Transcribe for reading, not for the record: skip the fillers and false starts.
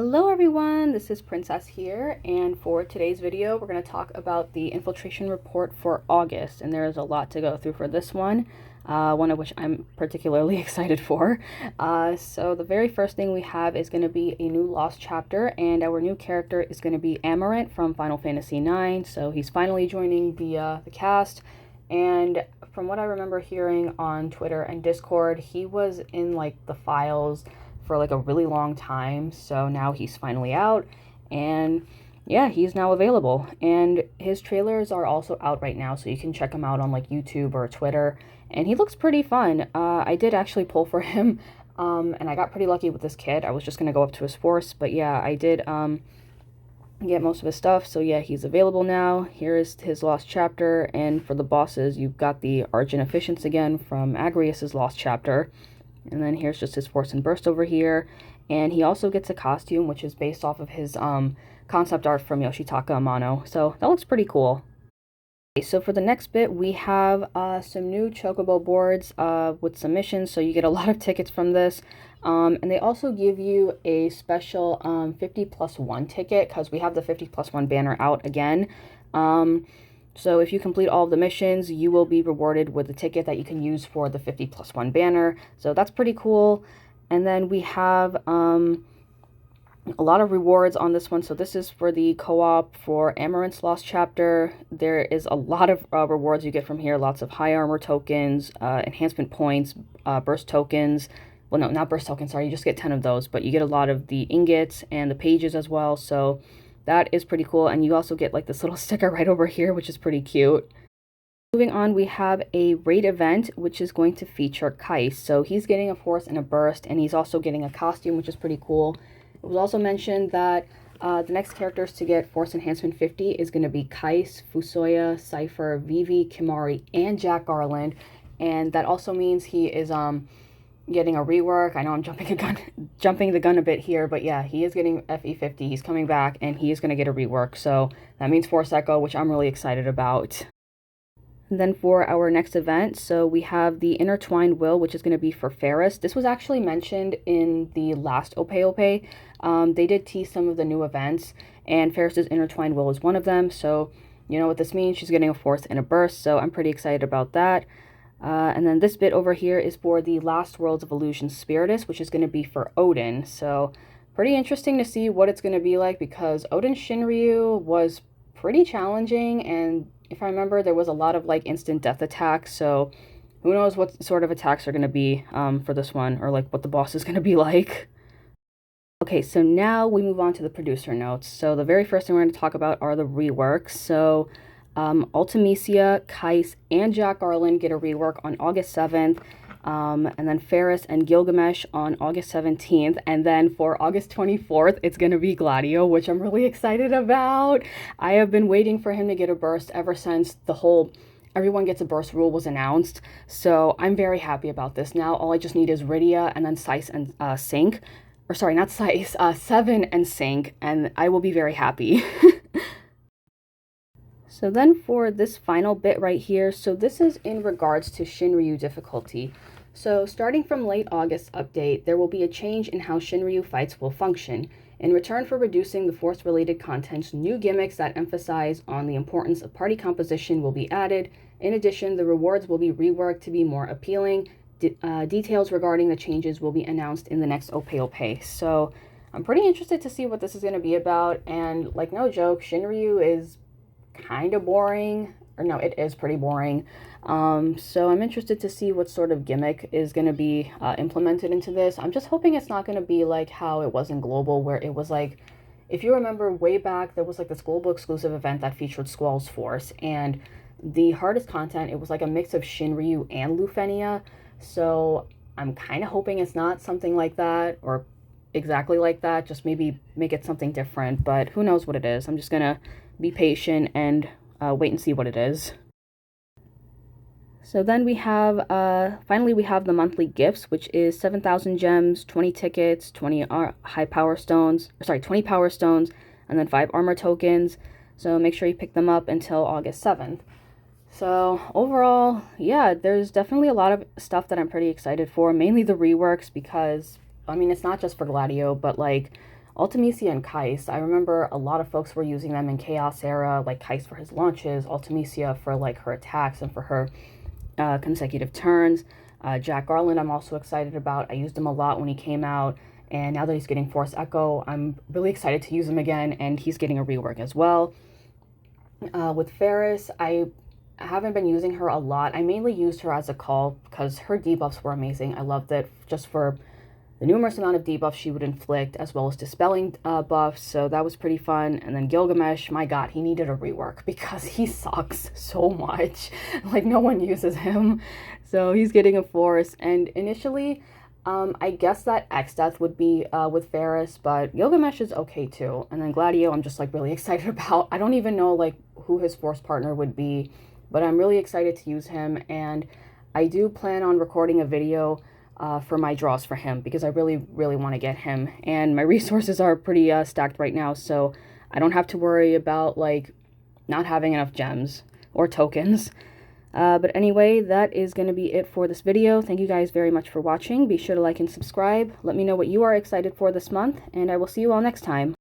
Hello everyone, this is Princess here, and for today's video we're going to talk about the infiltration report for August, and there is a lot to go through for this one of which I'm particularly excited for. So the very first thing we have is going to be a new Lost chapter, and our new character is going to be Amarant from Final Fantasy IX, so he's finally joining the cast. And from what I remember hearing on Twitter and Discord, he was in like the files for like a really long time, so now he's finally out, and yeah, he's now available, and his trailers are also out right now, so you can check him out on like YouTube or Twitter, and he looks pretty fun. I did actually pull for him, and I got pretty lucky with this kid. I was just gonna go up to his force, but yeah, I did get most of his stuff, so yeah, he's available now. Here is his Lost chapter, and for the bosses, you've got the Argent Efficiency again from Agrius's Lost chapter. And then here's just his Force and Burst over here. And he also gets a costume, which is based off of his concept art from Yoshitaka Amano. So that looks pretty cool. Okay, so for the next bit, we have some new Chocobo boards with some missions. So you get a lot of tickets from this. And they also give you a special 50+1 ticket, because we have the 50+1 banner out again. So if you complete all of the missions, you will be rewarded with a ticket that you can use for the 50+1 banner. So that's pretty cool. And then we have a lot of rewards on this one. So this is for the co-op for Amarant's Lost chapter. There is a lot of rewards you get from here. Lots of high armor tokens, enhancement points, burst tokens. Well, no, not burst tokens, sorry. You just get 10 of those, but you get a lot of the ingots and the pages as well. So that is pretty cool, and you also get like this little sticker right over here, which is pretty cute. Moving on, we have a raid event, which is going to feature Kais. So he's getting a Force and a Burst, and he's also getting a costume, which is pretty cool. It was also mentioned that the next characters to get Force Enhancement 50 is going to be Kais, Fusoya, Cypher, Vivi, Kimari, and Jack Garland. And that also means he is getting a rework. I know I'm jumping the gun a bit here, but yeah, he is getting FE50. He's coming back, and he is going to get a rework. So that means Force Echo, which I'm really excited about. And then for our next event, so we have the Intertwined Will, which is going to be for Ferris. This was actually mentioned in the last Ope. They did tease some of the new events, and Ferris's Intertwined Will is one of them. So you know what this means. She's getting a Force and a Burst, so I'm pretty excited about that. And then this bit over here is for the Last Worlds of Illusion Spiritus, which is going to be for Odin. So pretty interesting to see what it's going to be like, because Odin Shinryu was pretty challenging, and if I remember, there was a lot of like instant death attacks. So who knows what sort of attacks are going to be for this one, or like what the boss is going to be like. Okay, so now we move on to the producer notes. So the very first thing we're going to talk about are the reworks. So Ultimisia, Kais, and Jack Garland get a rework on August 7th, and then Ferris and Gilgamesh on August 17th, and then for August 24th, it's going to be Gladio, which I'm really excited about. I have been waiting for him to get a burst ever since the whole everyone gets a burst rule was announced, so I'm very happy about this. Now all I just need is Rydia, and then Sice and Sync, or sorry, not Sice, Seven and Sync, and I will be very happy. So then for this final bit right here, so this is in regards to Shinryu difficulty. So starting from late August update, there will be a change in how Shinryu fights will function. In return for reducing the Force-related contents, new gimmicks that emphasize on the importance of party composition will be added. In addition, the rewards will be reworked to be more appealing. Details regarding the changes will be announced in the next Ope. So I'm pretty interested to see what this is going to be about, and like no joke, Shinryu is kind of boring, or no, it is pretty boring. So I'm interested to see what sort of gimmick is going to be implemented into this. I'm just hoping it's not going to be like how it was in Global, where it was like, if you remember way back, there was like this Global exclusive event that featured Squall's Force, and the hardest content, it was like a mix of Shinryu and Lufenia. So I'm kind of hoping it's not something like that, or exactly like that, just maybe make it something different, but who knows what it is. I'm just gonna be patient and wait and see what it is. So then we have, finally we have the monthly gifts, which is 7,000 gems, 20 tickets, 20 20 power stones, and then 5 armor tokens. So make sure you pick them up until August 7th. So overall, yeah, there's definitely a lot of stuff that I'm pretty excited for, mainly the reworks, because, I mean, it's not just for Gladio, but like Ultimisia and Kais, I remember a lot of folks were using them in Chaos Era, like Kais for his launches, Ultimisia for like her attacks and for her consecutive turns. Jack Garland I'm also excited about. I used him a lot when he came out, and now that he's getting Force Echo, I'm really excited to use him again, and he's getting a rework as well. With Ferris, I haven't been using her a lot. I mainly used her as a call because her debuffs were amazing. I loved it just for the numerous amount of debuffs she would inflict, as well as dispelling buffs, so that was pretty fun. And then Gilgamesh, my god, he needed a rework because he sucks so much. Like, no one uses him, so he's getting a Force. And initially, I guess that X-Death would be with Ferris, but Gilgamesh is okay too. And then Gladio, I'm just like really excited about. I don't even know like who his Force partner would be, but I'm really excited to use him, and I do plan on recording a video for my draws for him because I really want to get him, and my resources are pretty stacked right now, so I don't have to worry about like not having enough gems or tokens. But anyway, that is going to be it for this video. Thank you guys very much for watching. Be sure to like and subscribe. Let me know what you are excited for this month, and I will see you all next time.